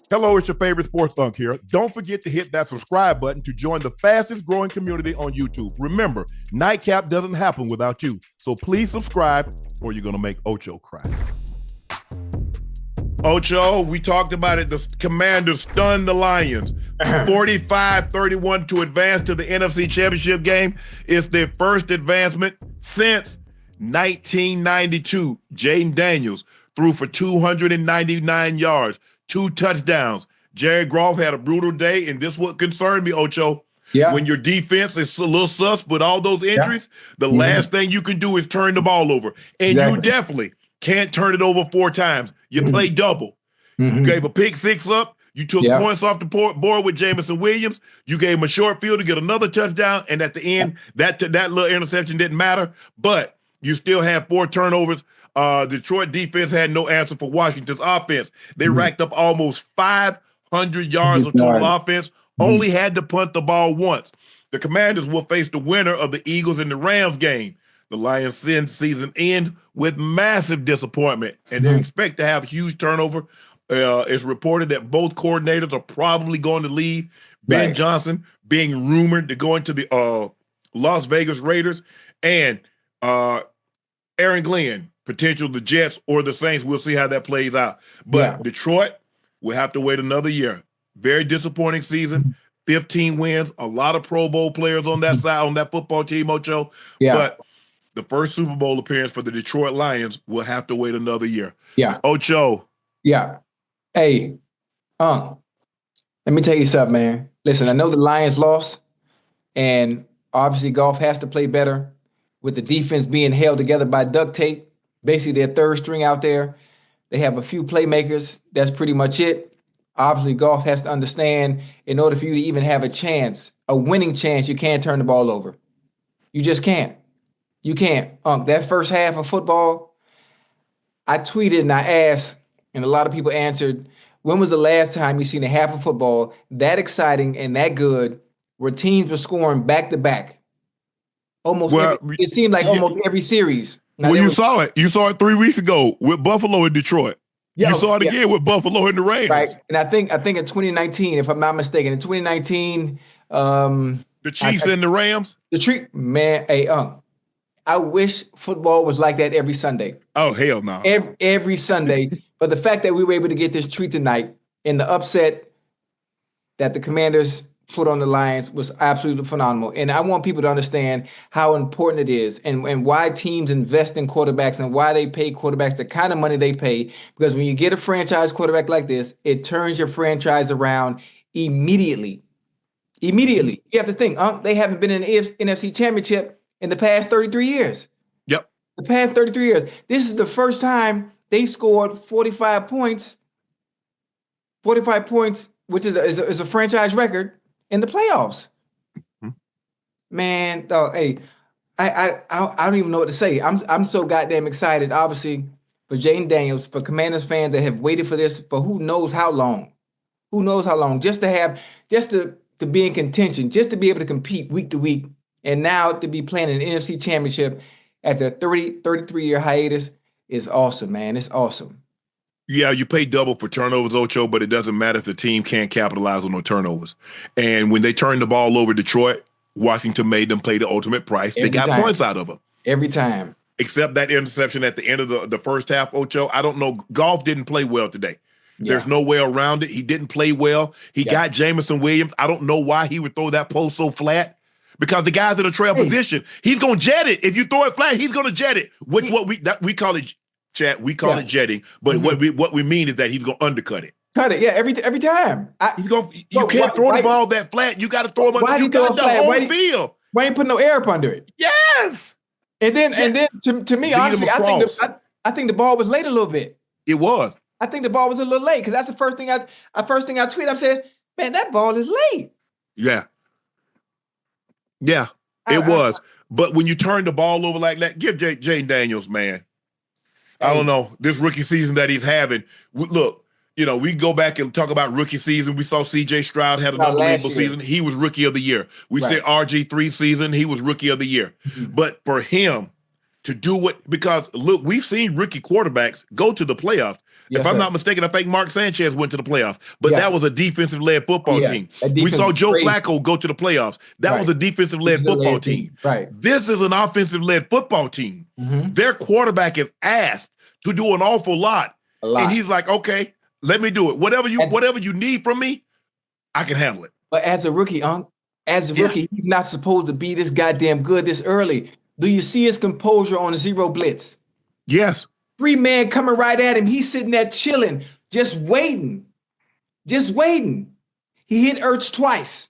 Hello, it's your favorite sports Unc here. Don't forget to hit that subscribe button to join the fastest growing community on YouTube. Remember, Nightcap doesn't happen without you. So please subscribe or you're going to make Ocho cry. Ocho, we talked about it. The Commanders stunned the Lions 45-31 to advance to the NFC Championship game. It's their first advancement since 1992. Jayden Daniels threw for 299 yards, 2 touchdowns. Jared Goff had a brutal day, and this what concerned me, Ocho. Yeah. When your defense is a little sus with all those injuries, the last thing you can do is turn the ball over. And you definitely can't turn it over 4 times. You play double. You gave a pick 6 up. You took points off the board with Jameson Williams. You gave him a short field to get another touchdown. And at the end, that little interception didn't matter. But you still had 4 turnovers. Detroit defense had no answer for Washington's offense. They racked up almost 500 yards of total offense. Only had to punt the ball once. The Commanders will face the winner of the Eagles and the Rams game. The Lions season end with massive disappointment, and they expect to have huge turnover. It's reported that both coordinators are probably going to leave. Ben Johnson being rumored to go into the Las Vegas Raiders, and Aaron Glenn, potential the Jets or the Saints. We'll see how that plays out. But Detroit will have to wait another year. Very disappointing season. 15 wins, a lot of Pro Bowl players on that side, on that football team, Ocho. But the first Super Bowl appearance for the Detroit Lions will have to wait another year. Ocho. Hey, let me tell you something, man. Listen, I know the Lions lost, and obviously Goff has to play better with the defense being held together by duct tape. Basically, their third string out there. They have a few playmakers. That's pretty much it. Obviously, Goff has to understand, in order for you to even have a chance, a winning chance, you can't turn the ball over. You just can't. You can't. That first half of football, I tweeted and I asked, and a lot of people answered, when was the last time you seen a half of football that exciting and that good where teams were scoring back-to-back? It seemed like almost every series. Now, you saw it. You saw it 3 weeks ago with Buffalo and Detroit. You saw it again with Buffalo and the Rams. Right. And I think in 2019, if I'm not mistaken, in 2019, the Chiefs and the Rams. I wish football was like that every Sunday. Oh, hell no. Every Sunday. But the fact that we were able to get this treat tonight and the upset that the Commanders put on the Lions was absolutely phenomenal. And I want people to understand how important it is and why teams invest in quarterbacks and why they pay quarterbacks the kind of money they pay. Because when you get a franchise quarterback like this, it turns your franchise around immediately. Immediately. You have to think, they haven't been in the NFC Championship in the past 33 years. Yep. The past 33 years. This is the first time they scored 45 points. 45 points, which is a franchise record in the playoffs. Man, hey, I don't even know what to say. I'm so goddamn excited, obviously, for Jayden Daniels, for Commanders fans that have waited for this for who knows how long. Who knows how long? Just to be in contention, just to be able to compete week to week, and now to be playing an NFC Championship after a 33-year hiatus is awesome, man. It's awesome. Yeah, you pay double for turnovers, Ocho, but it doesn't matter if the team can't capitalize on the turnovers. And when they turned the ball over Detroit, Washington made them pay the ultimate price. They got points out of them. Every time. Except that interception at the end of the first half, Ocho. I don't know. Goff didn't play well today. There's no way around it. He didn't play well. He got Jameson Williams. I don't know why he would throw that post so flat. Because the guy's in a trail position. He's going to jet it. If you throw it flat, he's going to jet it. What we call it, Chad, we call it jetting, but what we mean is that he's going to undercut it. Cut it, every time. You can't throw the ball that flat. You got to throw him under. You got the whole field. Why ain't put no air up under it? Yes. And then to me, honestly, I think the ball was late a little bit. It was. I think the ball was a little late because that's the first thing I tweeted. I said, man, that ball is late. Yeah. Yeah, it was. But when you turn the ball over like that, give Jayden Daniels, man. I don't know, this rookie season that he's having. Look, we go back and talk about rookie season. We saw C.J. Stroud had an unbelievable season. He was rookie of the year. We say RG3 season, he was rookie of the year. But for him to do because, look, we've seen rookie quarterbacks go to the playoffs. If I'm not mistaken, I think Mark Sanchez went to the playoffs, but that was a defensive-led football team. We saw Joe Flacco go to the playoffs. That was a defensive-led football team. Right. This is an offensive-led football team. Their quarterback is asked to do an awful lot. And he's like, okay, let me do it. Whatever you need from me, I can handle it. But as a rookie, he's not supposed to be this goddamn good this early. Do you see his composure on a zero blitz? Yes. 3-man coming right at him. He's sitting there chilling, just waiting. Just waiting. He hit Ertz twice.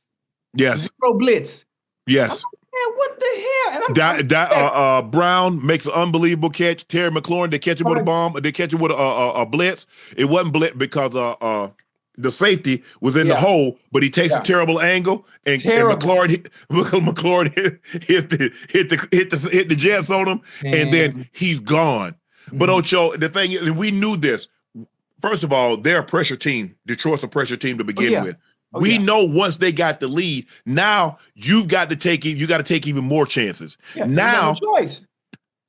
Yes. Zero blitz. Yes. Man, what the hell? And Brown makes an unbelievable catch. Terry McLaurin, they catch him with a bomb. They catch him with a blitz. It wasn't blitz because the safety was in the hole, but he takes a terrible angle, and McLaurin hit the Jets on him, and then he's gone. But Ocho, the thing is, and we knew this. First of all, they're a pressure team. Detroit's a pressure team to begin with. We know once they got the lead, now you got to take even more chances. Now,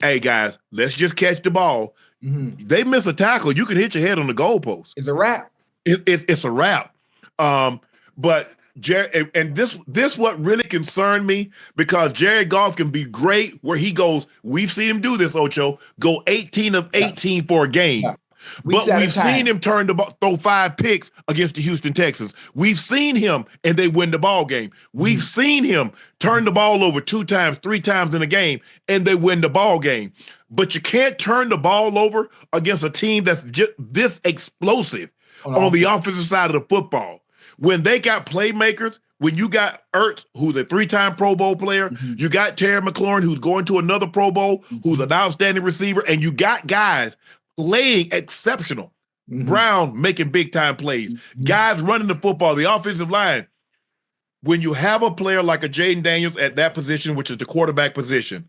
hey guys, let's just catch the ball. They miss a tackle, you can hit your head on the goalpost. It's a wrap. It's a wrap. But Jared, and this what really concerned me, because Jared Goff can be great where he goes. We've seen him do this, Ocho. Go 18 of 18 for a game. But we've seen him throw 5 picks against the Houston Texans. We've seen him, and they win the ball game. We've seen him turn the ball over 2 times, 3 times in a game, and they win the ball game. But you can't turn the ball over against a team that's just this explosive on the offensive side of the football. When they got playmakers, when you got Ertz, who's a 3-time Pro Bowl player, you got Terry McLaurin, who's going to another Pro Bowl, who's an outstanding receiver, and you got guys playing exceptional. Brown making big-time plays. Guys running the football, the offensive line. When you have a player like a Jayden Daniels at that position, which is the quarterback position,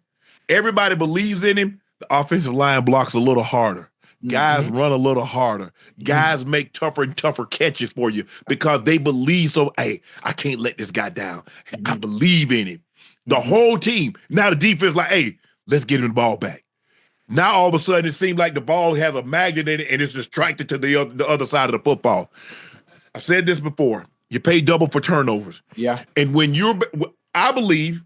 everybody believes in him. The offensive line blocks a little harder. Guys run a little harder. Guys make tougher and tougher catches for you because they believe. So, hey, I can't let this guy down. I believe in him. The whole team. Now the defense like, hey, let's get him the ball back. Now all of a sudden it seems like the ball has a magnet in it and it's distracted to the other side of the football. I've said this before. You pay double for turnovers. Yeah. And when I believe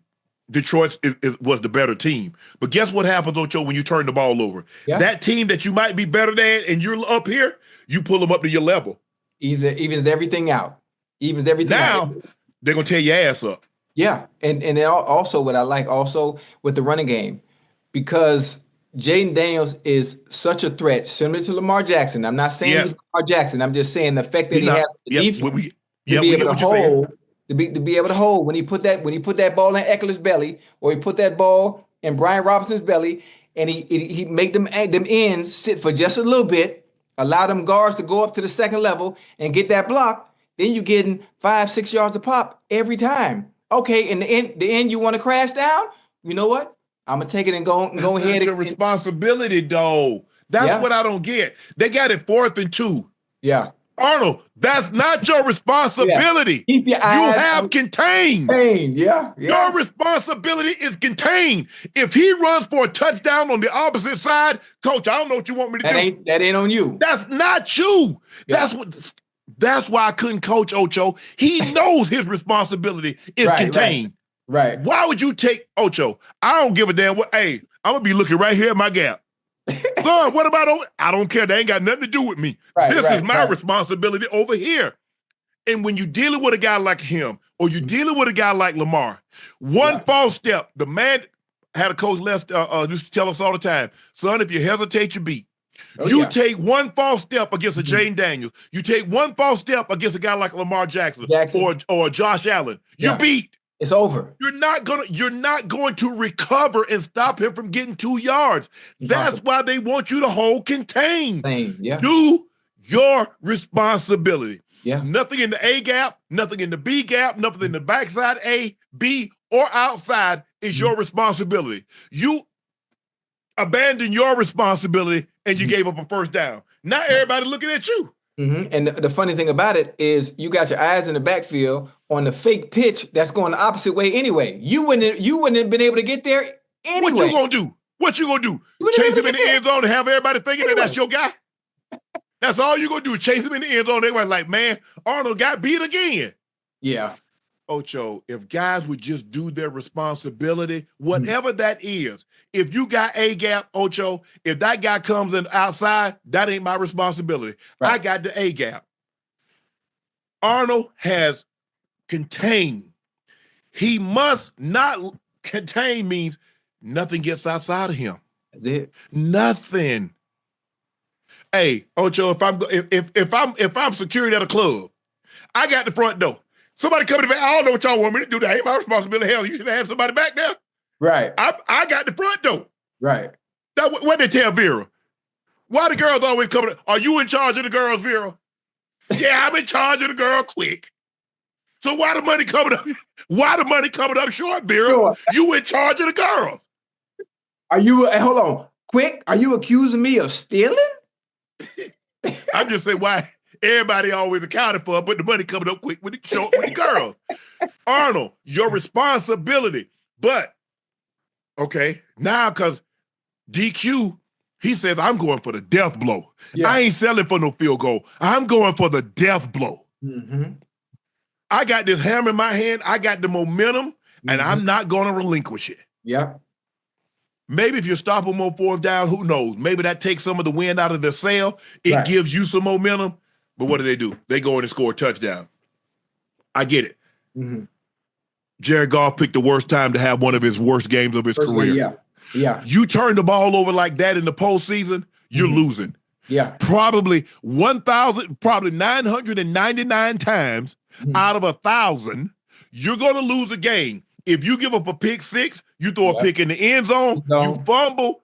Detroit was the better team. But guess what happens, Ocho, when you turn the ball over? Yeah. That team that you might be better than and you're up here, you pull them up to your level. Evens everything out. Now, they're going to tear your ass up. Yeah. And also what I like also with the running game, because Jayden Daniels is such a threat, similar to Lamar Jackson. I'm not saying he's Lamar Jackson. I'm just saying the fact that he has the defense to be able to hold. To be able to hold when he put that ball in Eckler's belly, or he put that ball in Brian Robinson's belly, and he make them ends sit for just a little bit, allow them guards to go up to the second level and get that block. Then you're getting 5-6 yards a pop every time. Okay, in the end you want to crash down. You know what? I'm gonna take it and go ahead. That's your responsibility, though. That's what I don't get. They got it 4th and 2. Yeah. Arnold, that's not your responsibility. Keep your eyes you have contained. Yeah. Your responsibility is contained. If he runs for a touchdown on the opposite side, coach, I don't know what you want me to do. That ain't on you. That's not you. Yeah. That's why I couldn't coach Ocho. He knows his responsibility is contained. Right. Why would you take Ocho? I don't give a damn what. Hey, I'm gonna be looking right here at my gap. Son, what about over? I don't care. They ain't got nothing to do with me. This is my responsibility over here. And when you're dealing with a guy like him, or you're dealing with a guy like Lamar, one false step, the man had a coach used to tell us all the time, son, if you hesitate, you beat. Take one false step against a Jayden Daniels. You take one false step against a guy like Lamar Jackson. Or Josh Allen. You beat. It's over. You're not going to recover and stop him from getting 2 yards. That's why they want you to hold contained. Do your responsibility. Yeah. Nothing in the A gap, nothing in the B gap, nothing in the backside A, B, or outside is your responsibility. You abandon your responsibility and you gave up a first down. Now everybody looking at you. And the funny thing about it is you got your eyes in the backfield on the fake pitch that's going the opposite way anyway. You wouldn't have been able to get there anyway. What you gonna do? Chase him in the end zone and have everybody thinking that that's your guy? That's all you're going to do, chase him in the end zone. They were like, man, Arnold got beat again. Yeah. Ocho, if guys would just do their responsibility, whatever that is, if you got a gap, Ocho, if that guy comes in outside, that ain't my responsibility. Right. I got the A gap. Arnold has contained. He must not contain means nothing gets outside of him. That's it. Nothing. Hey, Ocho, if I'm security at a club, I got the front door. Somebody coming back, I don't know what y'all want me to do. That ain't my responsibility. Hell, you should have somebody back there. Right. I got the front door. Right. What they tell Vera? Why the girls always coming? Are you in charge of the girls, Vera? Yeah, I'm in charge of the girl quick. So why the money coming up? Why the money coming up short, Vera? Sure. You in charge of the girls. Are you, hold on, quick, are you accusing me of stealing? I'm just saying why everybody always accounted for, but the money coming up quick with the girls. Arnold, your responsibility. But, okay, now because DQ, he says, I'm going for the death blow. Yeah. I ain't selling for no field goal. I'm going for the death blow. Mm-hmm. I got this hammer in my hand. I got the momentum, and I'm not going to relinquish it. Yeah. Maybe if you stop them on fourth down, who knows? Maybe that takes some of the wind out of their sail. It gives you some momentum. But what do? They go in and score a touchdown. I get it. Mm-hmm. Jared Goff picked the worst time to have one of his worst games of his career. Yeah. You turn the ball over like that in the postseason, you're losing. Yeah. Probably 999 times out of 1,000, you're going to lose a game. If you give up a pick six, you throw a pick in the end zone, you fumble.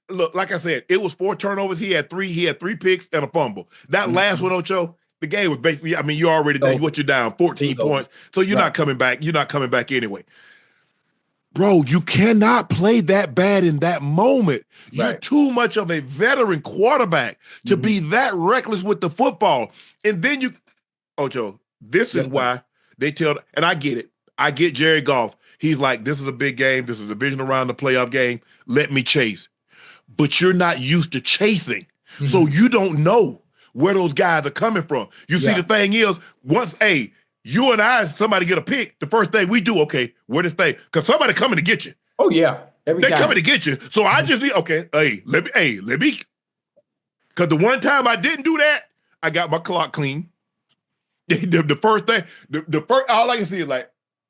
Look, like I said, it was 4 turnovers. He had three picks and a fumble. That last one, Ocho, the game was basically, I mean, you already done what you're down, 14 points. So you're not coming back. You're not coming back anyway. Bro, you cannot play that bad in that moment. You're too much of a veteran quarterback to be that reckless with the football. And then Ocho, this is why they tell, and I get it. I get Jared Goff. He's like, this is a big game. This is a division around the playoff game. Let me chase. But you're not used to chasing. So you don't know where those guys are coming from. You see, the thing is, once, you and I, somebody get a pick, the first thing we do, okay, where this thing? Because somebody coming to get you. Oh, yeah. Every time. They coming to get you. So I just need, let me. Because the one time I didn't do that, I got my clock clean. The first thing, all I can see is like,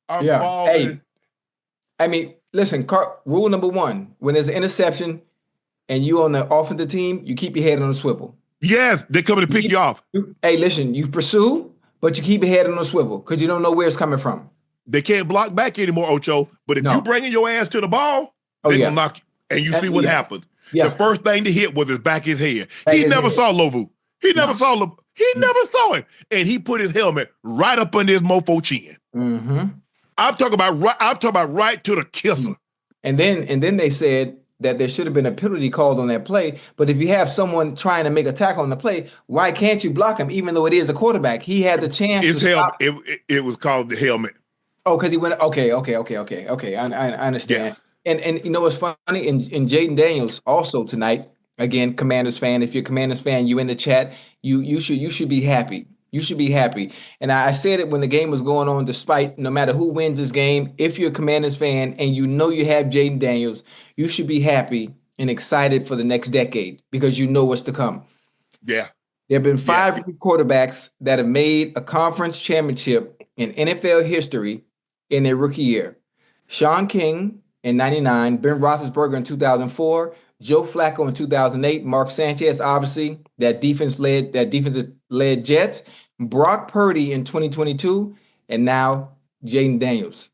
I'm balling. Hey, I mean, listen, rule number 1, when there's an interception and you on the offensive team, you keep your head on the swivel. Yes, they're coming to pick you off. Hey, listen, you pursue, but you keep your head on the swivel because you don't know where it's coming from. They can't block back anymore, Ocho. But if you bringing your ass to the ball, they're going to knock you. And you see what happens. Yeah. The first thing to hit was his back his head. He never saw Lovu. He never saw him. And he put his helmet right up under his mofo chin. Mm-hmm. I'm talking about right to the kisser. And then they said that there should have been a penalty called on that play. But if you have someone trying to make a tackle on the play, why can't you block him? Even though it is a quarterback, he had the chance to stop. It was called the helmet. Oh, because he went. Okay. I understand. Yeah. And you know what's funny? In Jayden Daniels also tonight. Again, Commanders fan. If you're a Commanders fan, you in the chat. You should be happy. You should be happy. And I said it when the game was going on, despite no matter who wins this game, if you're a Commanders fan and you know you have Jayden Daniels, you should be happy and excited for the next decade because you know what's to come. Yeah. There have been 5 quarterbacks that have made a conference championship in NFL history in their rookie year. Sean King in 99, Ben Roethlisberger in 2004, Joe Flacco in 2008, Mark Sanchez, obviously, that defensive-led Jets, Brock Purdy in 2022, and now Jayden Daniels.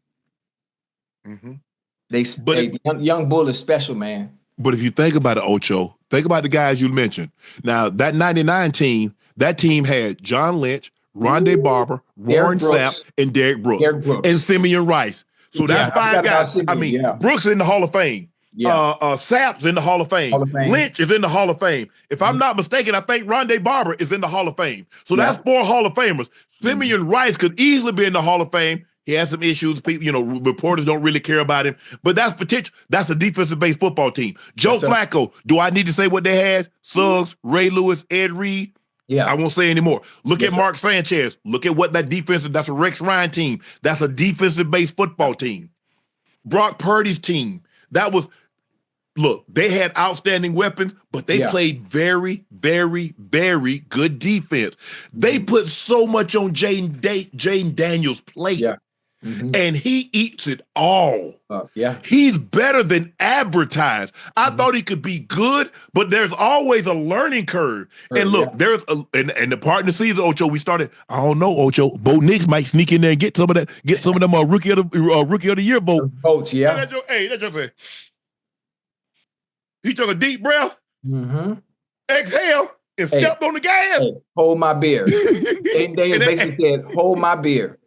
Mm-hmm. Young Bull is special, man. But if you think about it, Ocho, think about the guys you mentioned. Now, that 99 team, that team had John Lynch, Rondé Barber, Warren Sapp, and Derrick Brooks. And Simeon Rice. So that's 5 guys. Brooks in the Hall of Fame. Yeah. Sapp's in the Hall of Fame. Lynch is in the Hall of Fame. If I'm not mistaken, I think Rondé Barber is in the Hall of Fame. So that's 4 Hall of Famers. Simeon Rice could easily be in the Hall of Fame. He has some issues. People, reporters don't really care about him. But that's potential. That's a defensive-based football team. Joe Flacco, do I need to say what they had? Suggs, Ray Lewis, Ed Reed. Yeah. I won't say anymore. Look Yes, at Mark Sanchez. Look at what that defensive, that's a Rex Ryan team. That's a defensive-based football team. Brock Purdy's team. That was, look, they had outstanding weapons, but they played very, very, very good defense. They put so much on Jayden Daniels' plate. Yeah. And he eats it all. Yeah. He's better than advertised. I thought he could be good, but there's always a learning curve. And look, there's and the part in the season, Ocho, we started, I don't know, Ocho, Bo Nix might sneak in there and get some of them rookie of the year votes. Yeah. Hey, that's just a, he took a deep breath, exhale, and stepped on the gas. Hey, hold my beer. Jayden Daniels basically said, hold my beer.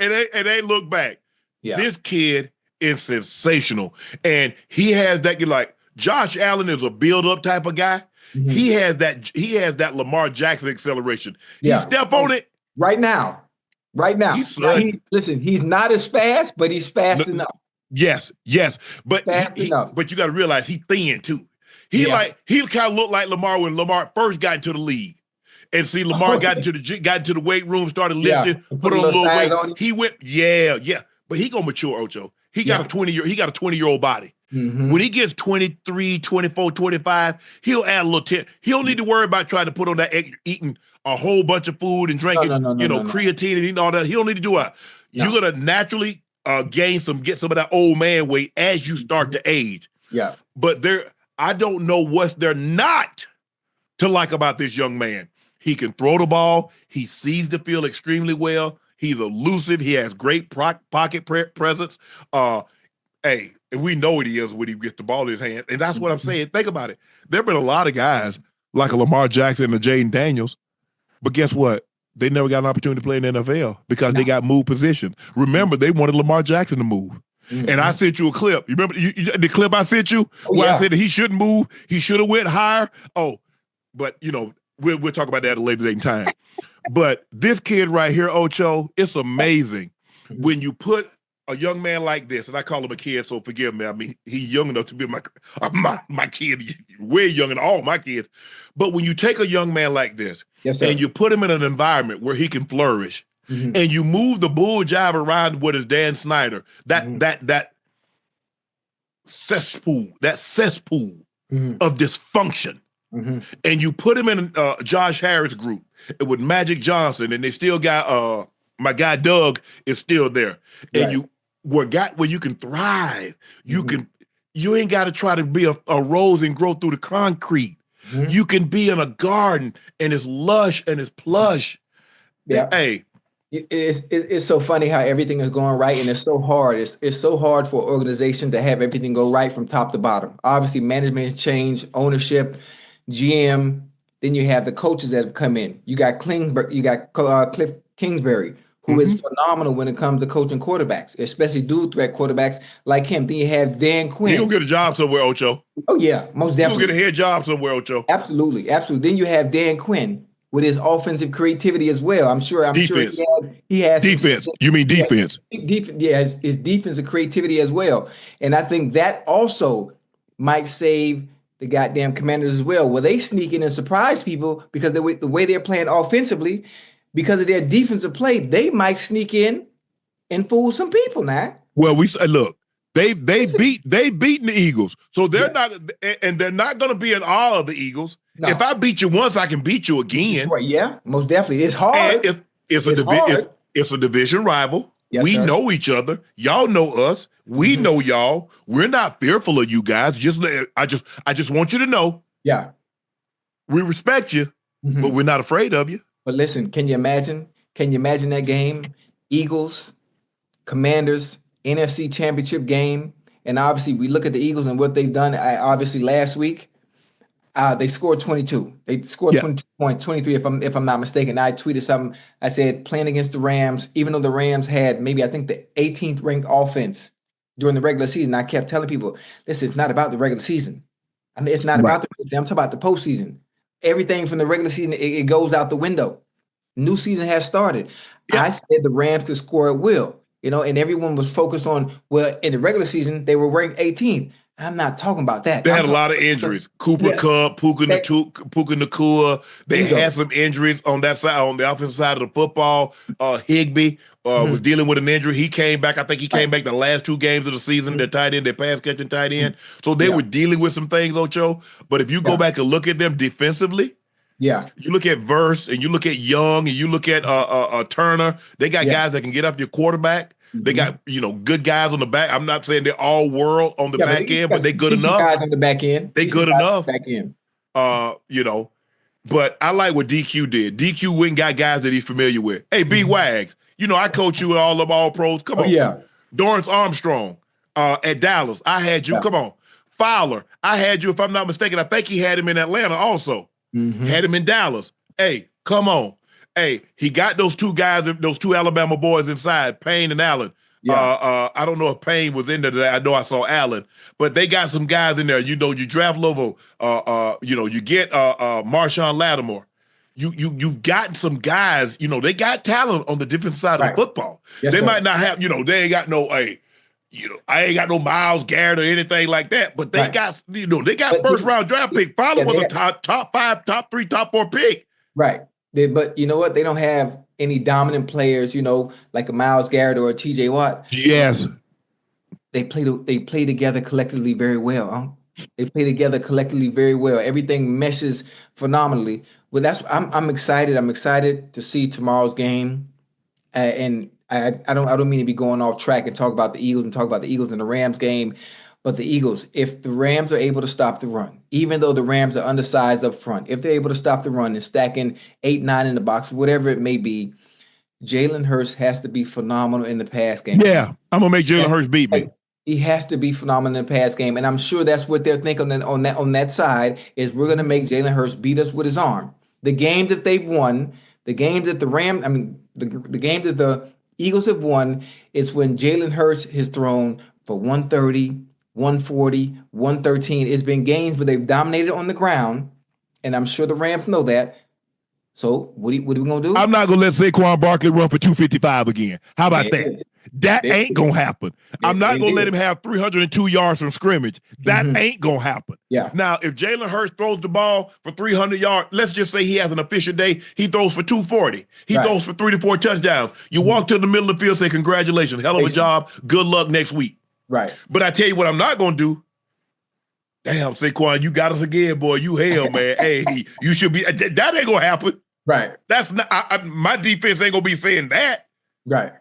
And they look back. Yeah. This kid is sensational. And he has that, like, Josh Allen is a build-up type of guy. He has that Lamar Jackson acceleration. He step on it. Right now. Listen, he's not as fast, but he's fast enough. Yes. But but you got to realize he's thin too. He kind of looked like Lamar when Lamar first got into the league. And see, Lamar got into the weight room, started lifting, put on a little weight. He went, but he gonna mature, Ocho. He got a 20-year-old body. When he gets 23, 24, 25, he'll add a little 10. He don't need to worry about trying to put on that eating a whole bunch of food and drinking, creatine and eating all that. He don't need to do that. You're gonna naturally get some of that old man weight as you start to age. Yeah. But I don't know what they're not to like about this young man. He can throw the ball. He sees the field extremely well. He's elusive. He has great pocket presence. And we know what he is when he gets the ball in his hand. And that's what I'm saying. Think about it. There have been a lot of guys like a Lamar Jackson and Jayden Daniels, but guess what? They never got an opportunity to play in the NFL because they got moved position. Remember, they wanted Lamar Jackson to move. And I sent you a clip. You remember the clip I sent you where I said that he shouldn't move. He should have went higher. But we'll talk about that at a later date and time. But this kid right here, Ocho, it's amazing when you put a young man like this, and I call him a kid, so forgive me. I mean, he's young enough to be my kid, way younger than all my kids. But when you take a young man like this and you put him in an environment where he can flourish, and you move the bull jive around with his Dan Snyder, that cesspool of dysfunction. And you put him in Josh Harris group with Magic Johnson, and they still got my guy Doug is still there. And where you can thrive. You ain't got to try to be a rose and grow through the concrete. You can be in a garden and it's lush and it's plush. Hey. It's so funny how everything is going right, and it's so hard. It's so hard for an organization to have everything go right from top to bottom. Obviously, management change, ownership, GM. Then you have the coaches that have come in. You got Cliff Kingsbury, who is phenomenal when it comes to coaching quarterbacks, especially dual threat quarterbacks like him. Then you have Dan Quinn. He'll get a job somewhere, Ocho. Oh yeah, most definitely. He'll get a head job somewhere, Ocho. Absolutely. Then you have Dan Quinn with his offensive creativity as well. I'm sure he has defense. You mean defense? His defensive creativity as well. And I think that also might save the goddamn Commanders as well. Will they sneak in and surprise people because the way they're playing offensively, because of their defensive play, they might sneak in and fool some people now. Well, we say, look, they've beaten the Eagles, so they're not, and they're not going to be in awe of the Eagles. No. If I beat you once, I can beat you again. Right, yeah, most definitely. It's hard. It's a division rival. Yes, we sir. know each other. Y'all know us. We know y'all. We're not fearful of you guys. I just want you to know. Yeah, we respect you, but we're not afraid of you. But listen, can you imagine? Can you imagine that game? Eagles, Commanders, NFC Championship game, and obviously we look at the Eagles and what they've done. Obviously last week, they scored 22. They scored 22 points, 23 if I'm not mistaken. I tweeted something. I said playing against the Rams, even though the Rams had maybe I think the 18th ranked offense during the regular season, I kept telling people, this is not about the regular season. I mean, it's not about I'm talking about the postseason. Everything from the regular season, it goes out the window. New season has started. Yeah. I said the Rams could score at will, and everyone was focused on, well, in the regular season, they were ranked 18th. I'm not talking about that. They I'm had a talking lot of about injuries. Cooper yeah, Kupp, Puka Nakua. They bingo. had some injuries on that side, on the offensive side of the football. Higbee was dealing with an injury. He came back. I think he came Right. back the last 2 games of the season. Their tight end, their pass catching tight end. So they Yeah. were dealing with some things, Ocho. But if you go back and look at them defensively, Yeah. you look at Verse and you look at Young and you look at Turner. They got guys that can get up your quarterback. They got good guys on the back. I'm not saying they're all world on the Yeah, but back you end, got but they some good decent enough. guys on the back end. They Decent good guys on enough. the back end. But I like what DQ did. DQ went and got guys that he's familiar with. Hey, B Wags, I coach you at all pros. Come on. Yeah. Dorrance Armstrong at Dallas. I had you. Yeah. Come on. Fowler. I had you, if I'm not mistaken. I think he had him in Atlanta also. Had him in Dallas. Hey, come on. Hey, he got those 2 guys, those 2 Alabama boys inside, Payne and Allen. Yeah. I don't know if Payne was in there today. I know I saw Allen, but they got some guys in there. You draft Lovo. You get Marshawn Lattimore. You've gotten some guys. They got talent on the different side of the football. Yes, they sir. might not have. They ain't got no. I ain't got no Myles Garrett or anything like that. But they got. They got But first round draft pick. Fowler was a top 5, top 3, top 4 pick. Right. But you know what? They don't have any dominant players, like a Myles Garrett or a TJ Watt. Yes. They play together collectively very well. Huh? They play together collectively very well. Everything meshes phenomenally. Well, I'm excited. I'm excited to see tomorrow's game. And I don't mean to be going off track and talk about the Eagles and the Rams game. But the Eagles, if the Rams are able to stop the run, even though the Rams are undersized up front, if they're able to stop the run and stacking 8, 9 in the box, whatever it may be, Jalen Hurts has to be phenomenal in the pass game. Yeah, I'm gonna make Jalen Hurts beat me. He has to be phenomenal in the pass game, and I'm sure that's what they're thinking on that side is we're gonna make Jalen Hurts beat us with his arm. The games that they've won, the games that the games that the Eagles have won, it's when Jalen Hurts has thrown for 130. 140, 113. It's been games where they've dominated on the ground, and I'm sure the Rams know that. So what are we gonna do? I'm not gonna let Saquon Barkley run for 255 again. How about that? That ain't gonna happen. I'm not gonna let him have 302 yards from scrimmage. That ain't gonna happen. Yeah. Now, if Jalen Hurts throws the ball for 300 yards, let's just say he has an efficient day, he throws for 240. He throws for 3 to 4 touchdowns. You walk to the middle of the field, say, congratulations, hell of a job, good luck next week. Right. But I tell you what I'm not going to do. Damn, Saquon, you got us again, boy. You hell, man. Hey, you should be. That ain't going to happen. Right. That's not. My defense ain't going to be saying that. Right.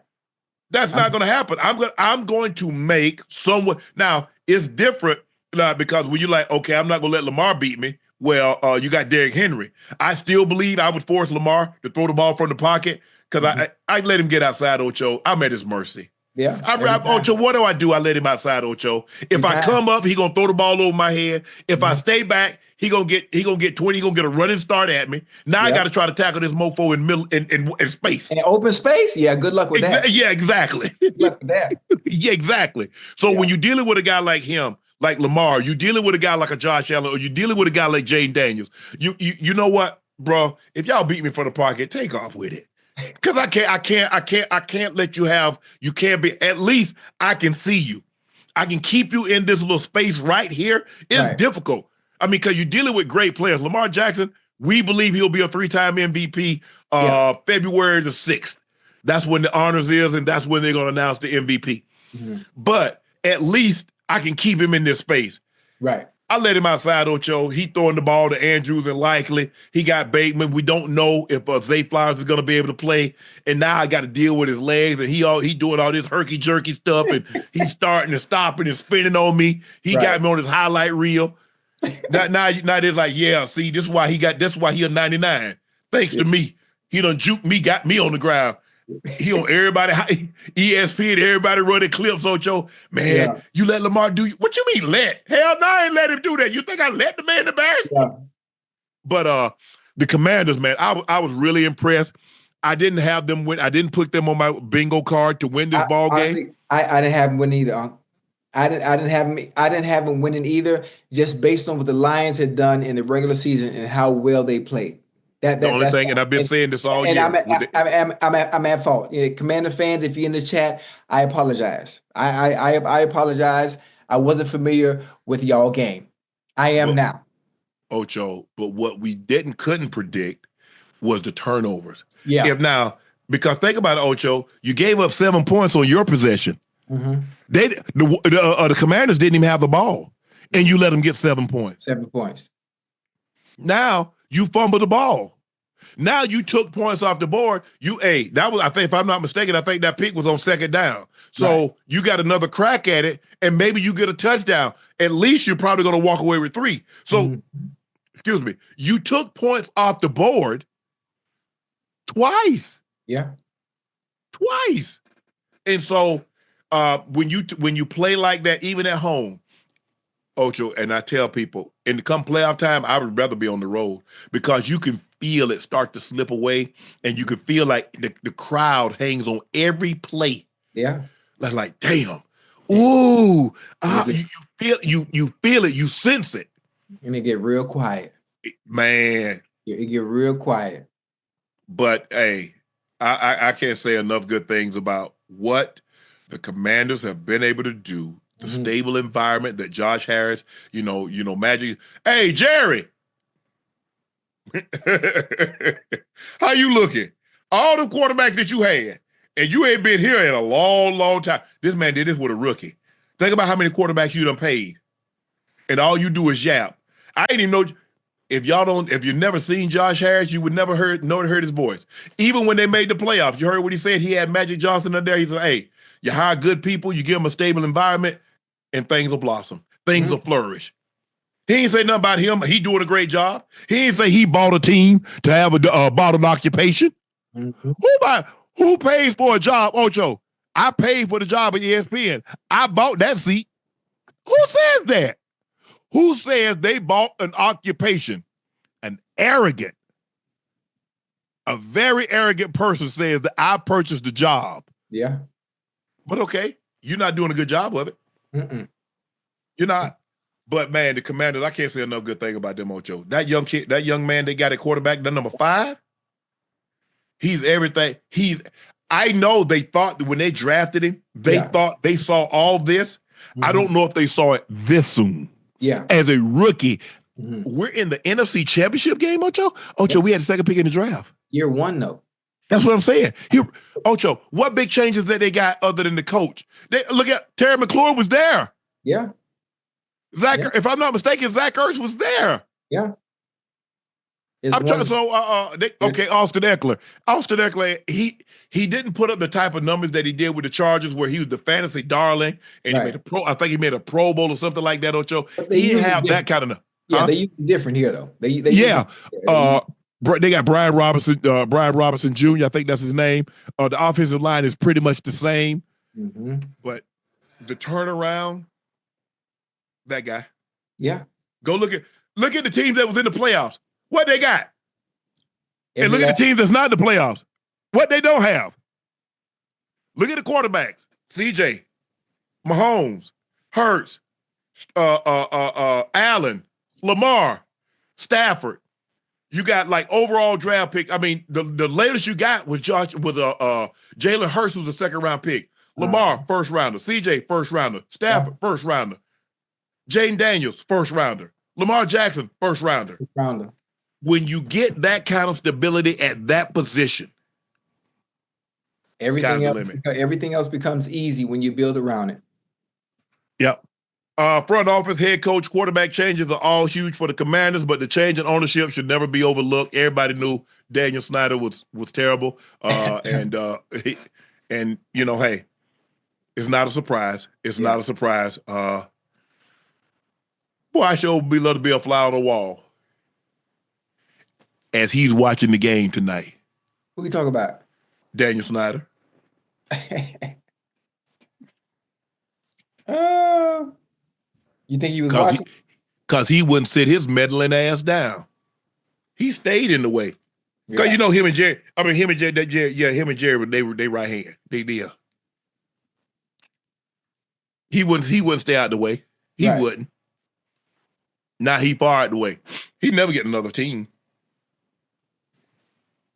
That's not going to happen. I'm going to make someone. Now, it's different because when you're like, okay, I'm not going to let Lamar beat me. Well, you got Derrick Henry. I still believe I would force Lamar to throw the ball from the pocket because I let him get outside Ocho. I'm at his mercy. Yeah. Ocho, what do? I let him outside Ocho. If I come up, he gonna throw the ball over my head. If I stay back, he gonna get 20. He gonna get a running start at me. Now I got to try to tackle this mofo in space. In open space? Yeah, good luck with that. Yeah, exactly. Good luck with that. Yeah, exactly. So when you're dealing with a guy like him, like Lamar, you're dealing with a guy like a Josh Allen, or you're dealing with a guy like Jayden Daniels. You know what, bro? If y'all beat me for the pocket, take off with it. Because I can't let you can't be, at least I can see you. I can keep you in this little space right here. It's difficult. I mean, because you're dealing with great players. Lamar Jackson, we believe he'll be a 3-time MVP February the 6th. That's when the honors is, and that's when they're going to announce the MVP. But at least I can keep him in this space. Right. I let him outside, Ocho. He throwing the ball to Andrews and Likely. He got Bateman. We don't know if Zay Flowers is going to be able to play. And now I got to deal with his legs, and he doing all this herky-jerky stuff, and he's starting and stopping and spinning on me. He got me on his highlight reel. now it's like, yeah, see, this is why he a 99. Thanks to me. He done juked me, got me on the ground. He on everybody, ESPN, everybody running clips, Ocho. Man, you let Lamar do, what you mean let? Hell no, I ain't let him do that. You think I let the man embarrass me? But the Commanders, man, I was really impressed. I didn't have them win. I didn't put them on my bingo card to win this ball game. I didn't have them win either. I didn't have them winning either, just based on what the Lions had done in the regular season and how well they played. The only thing, and I've been saying this all year. I'm at fault. Commander fans, if you're in the chat, I apologize. I apologize. I wasn't familiar with y'all game. I am now. Ocho, but what we couldn't predict was the turnovers. Yeah. Because think about it, Ocho, you gave up 7 points on your possession. Mm-hmm. The Commanders didn't even have the ball, and you let them get 7 points. 7 points. Now you fumbled the ball. Now you took points off the board. That was, I think, if I'm not mistaken, I think that pick was on 2nd down. So you got another crack at it, and maybe you get a touchdown. At least you're probably going to walk away with 3. So, excuse me, you took points off the board twice. Yeah. Twice. And so when you play like that, even at home, Ocho, and I tell people, come playoff time, I would rather be on the road because you can feel it start to slip away, and you can feel like the crowd hangs on every play. Yeah. Like damn. Ooh. You feel it, you sense it. And it get real quiet. Man. It get real quiet. But hey, I can't say enough good things about what the Commanders have been able to do. The stable environment that Josh Harris, Magic. Hey, Jerry, how you looking? All the quarterbacks that you had, and you ain't been here in a long, long time. This man did this with a rookie. Think about how many quarterbacks you done paid, and all you do is yap. I ain't even know if you've never seen Josh Harris, you would never heard his voice. Even when they made the playoffs, you heard what he said. He had Magic Johnson up there. He said, "Hey, you hire good people, you give them a stable environment, and things will blossom. Things will flourish." He ain't say nothing about him. He doing a great job. He ain't say he bought a team to have bought an occupation. Who pays for a job, Ocho? I paid for the job at ESPN. I bought that seat. Who says that? Who says they bought an occupation? A very arrogant person says that I purchased the job. Yeah. But okay, you're not doing a good job of it. You're not. But man, the Commanders, I can't say enough good thing about them, Ocho. That young man they got at quarterback, the number 5, he's everything. I know they thought that when they drafted him, they thought they saw all this. I don't know if they saw it this soon. Yeah. As a rookie, we're in the NFC Championship game, Ocho. We had the 2nd pick in the draft. Year 1, though. That's what I'm saying. Ocho, what big changes that they got other than the coach? Look at Terry McLaurin was there. Yeah. If I'm not mistaken, Zach Ertz was there. Yeah. Austin Eckler. Austin Eckler, he didn't put up the type of numbers that he did with the Chargers, where he was the fantasy darling, and he made I think he made a Pro Bowl or something like that, Ocho. He didn't have that kind of. They use it different here, though. They got Brian Robinson Jr. I think that's his name. The offensive line is pretty much the same, but the turnaround, that guy. Yeah. Go look at the teams that was in the playoffs. What they got? And look at the teams that's not in the playoffs. What they don't have. Look at the quarterbacks. CJ, Mahomes, Hurts, Allen, Lamar, Stafford. You got like overall draft pick. I mean, the latest you got was Jalen Hurts, who's a 2nd round pick. Lamar, 1st rounder. CJ, 1st rounder. Stafford, 1st rounder. Jayden Daniels, 1st rounder. Lamar Jackson, 1st rounder. When you get that kind of stability at that position, everything else becomes easy when you build around it. Yep. Front office, head coach, quarterback changes are all huge for the Commanders, but the change in ownership should never be overlooked. Everybody knew Daniel Snyder was terrible, and hey, it's not a surprise. It's not a surprise. Boy, I sure would love to be a fly on the wall as he's watching the game tonight. Who we talk about? Daniel Snyder. You think he was watching? Because he wouldn't sit his meddling ass down. He stayed in the way. Because him and Jerry, they right hand. They did. He wouldn't stay out the way. He wouldn't. Now he far out the way. He'd never get another team.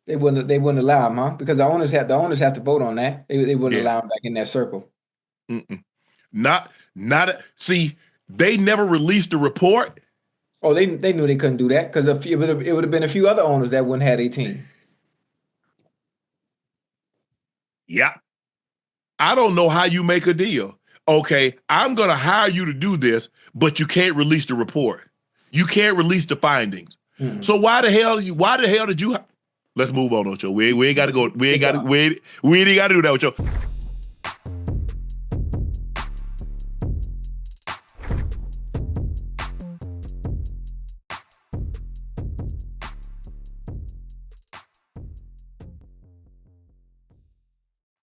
They wouldn't allow him, huh? Because the owners have to vote on that. They wouldn't allow him back in that circle. See, they never released the report. Oh, they knew they couldn't do that because it would have been a few other owners that wouldn't have a team. Yeah. I don't know how you make a deal. Okay, I'm going to hire you to do this, but you can't release the report. You can't release the findings. Mm-hmm. So why the hell did you? Let's move on, Ocho. We ain't got to go. We ain't got to do that, Ocho.